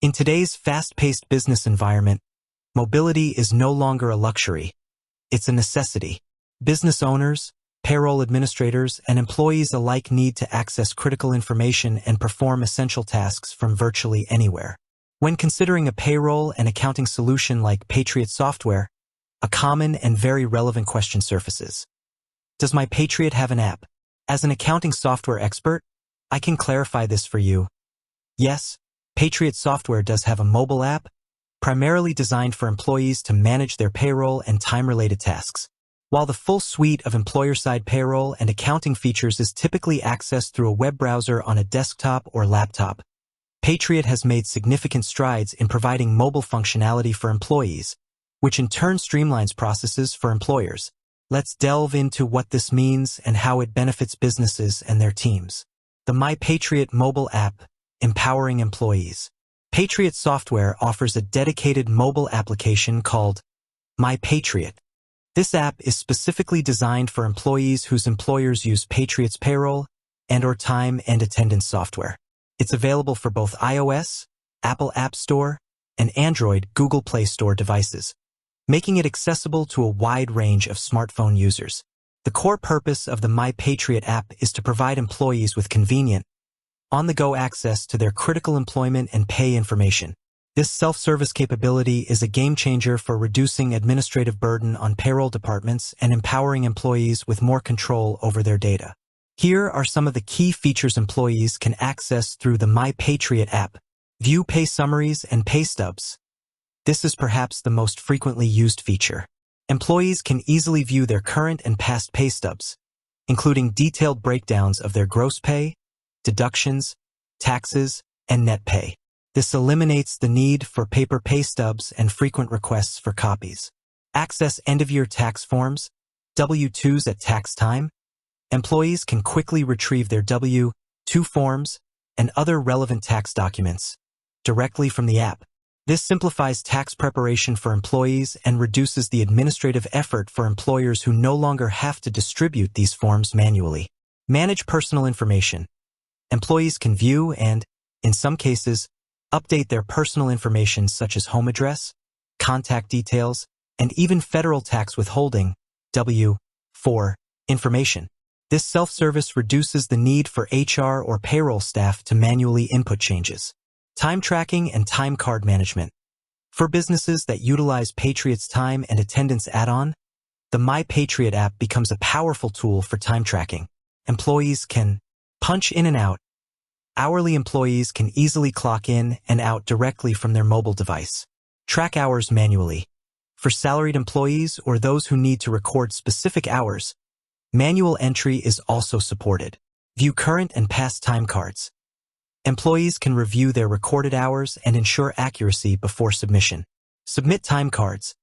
In today's fast-paced business environment, mobility is no longer a luxury. It's a necessity. Business owners, payroll administrators, and employees alike need to access critical information and perform essential tasks from virtually anywhere. When considering a payroll and accounting solution like Patriot software, a common and very relevant question surfaces. Does my Patriot have an app? As an accounting software expert, I can clarify this for you. Yes, Patriot software does have a mobile app, primarily designed for employees to manage their payroll and time-related tasks. While the full suite of employer-side payroll and accounting features is typically accessed through a web browser on a desktop or laptop, Patriot has made significant strides in providing mobile functionality for employees, which in turn streamlines processes for employers. Let's delve into what this means and how it benefits businesses and their teams. The My Patriot mobile app, empowering employees. Patriot software offers a dedicated mobile application called My Patriot. This app is specifically designed for employees whose employers use Patriot's payroll and/or time and attendance software. It's available for both iOS, Apple App Store, and Android Google Play Store devices, making it accessible to a wide range of smartphone users. The core purpose of the My Patriot app is to provide employees with convenient, on-the-go access to their critical employment and pay information. This self-service capability is a game-changer for reducing administrative burden on payroll departments and empowering employees with more control over their data. Here are some of the key features employees can access through the My Patriot app. View pay summaries and pay stubs. This is perhaps the most frequently used feature. Employees can easily view their current and past pay stubs, including detailed breakdowns of their gross pay, deductions, taxes, and net pay. This eliminates the need for paper pay stubs and frequent requests for copies. Access end-of-year tax forms, W-2s at tax time. Employees can quickly retrieve their W-2 forms and other relevant tax documents directly from the app. This simplifies tax preparation for employees and reduces the administrative effort for employers who no longer have to distribute these forms manually. Manage personal information. Employees can view and, in some cases, update their personal information such as home address, contact details, and even federal tax withholding, W-4, information. This self-service reduces the need for HR or payroll staff to manually input changes. Time tracking and time card management. For businesses that utilize Patriot's time and attendance add-on, the My Patriot app becomes a powerful tool for time tracking. Employees can punch in and out. Hourly employees can easily clock in and out directly from their mobile device. Track hours manually. For salaried employees or those who need to record specific hours, manual entry is also supported. View current and past time cards. Employees can review their recorded hours and ensure accuracy before submission. Submit time cards.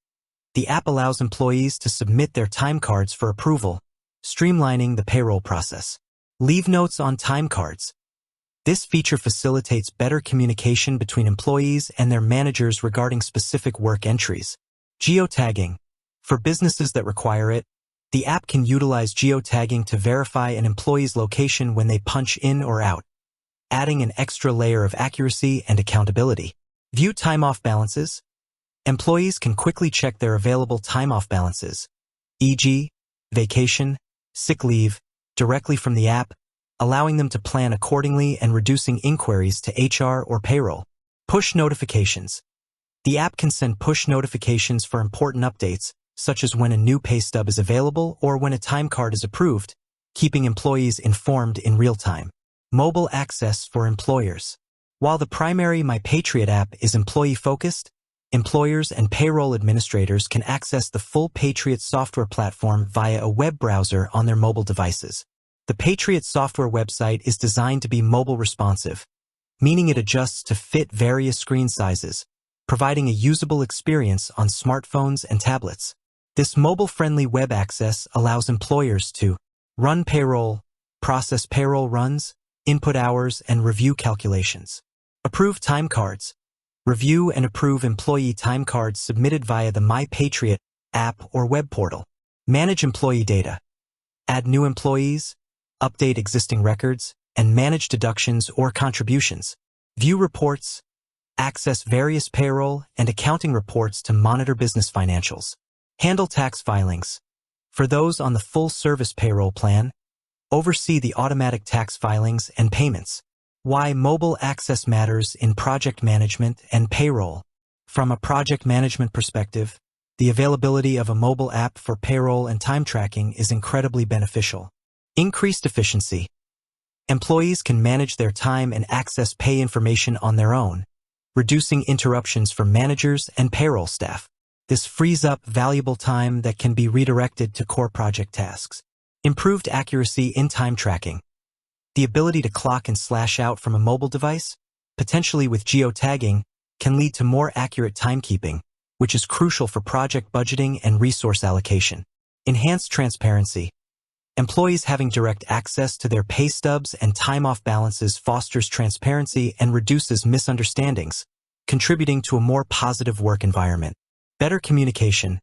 The app allows employees to submit their time cards for approval, streamlining the payroll process. Leave notes on time cards. This feature facilitates better communication between employees and their managers regarding specific work entries. Geotagging. For businesses that require it, the app can utilize geotagging to verify an employee's location when they punch in or out, adding an extra layer of accuracy and accountability. View time-off balances. Employees can quickly check their available time-off balances, e.g., vacation, sick leave, directly from the app, allowing them to plan accordingly and reducing inquiries to HR or payroll. Push notifications. The app can send push notifications for important updates, such as when a new pay stub is available or when a time card is approved, keeping employees informed in real time. Mobile access for employers. While the primary My Patriot app is employee-focused, employers and payroll administrators can access the full Patriot software platform via a web browser on their mobile devices. The Patriot software website is designed to be mobile responsive, meaning it adjusts to fit various screen sizes, providing a usable experience on smartphones and tablets. This mobile-friendly web access allows employers to run payroll, process payroll runs, input hours, and review calculations. Approve time cards. Review and approve employee time cards submitted via the My Patriot app or web portal. Manage employee data. Add new employees, update existing records, and manage deductions or contributions. View reports. access various payroll and accounting reports to monitor business financials, handle tax filings. For those on the full-service payroll plan, oversee the automatic tax filings and payments. Why mobile access matters in project management and payroll. From a project management perspective, the availability of a mobile app for payroll and time tracking is incredibly beneficial. Increased efficiency. Employees can manage their time and access pay information on their own, reducing interruptions from managers and payroll staff. This frees up valuable time that can be redirected to core project tasks. Improved accuracy in time tracking. The ability to clock and slash out from a mobile device, potentially with geotagging, can lead to more accurate timekeeping, which is crucial for project budgeting and resource allocation. Enhanced transparency. Employees having direct access to their pay stubs and time-off balances fosters transparency and reduces misunderstandings, contributing to a more positive work environment. Better communication.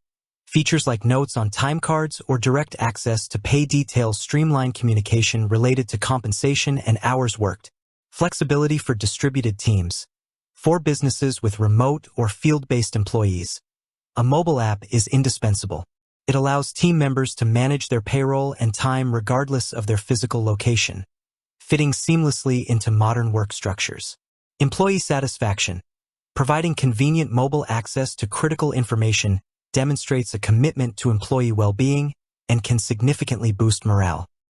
Features like notes on time cards or direct access to pay details streamline communication related to compensation and hours worked. Flexibility for distributed teams. For businesses with remote or field-based employees, a mobile app is indispensable. It allows team members to manage their payroll and time regardless of their physical location, fitting seamlessly into modern work structures. Employee satisfaction. Providing convenient mobile access to critical information demonstrates a commitment to employee well-being and can significantly boost morale.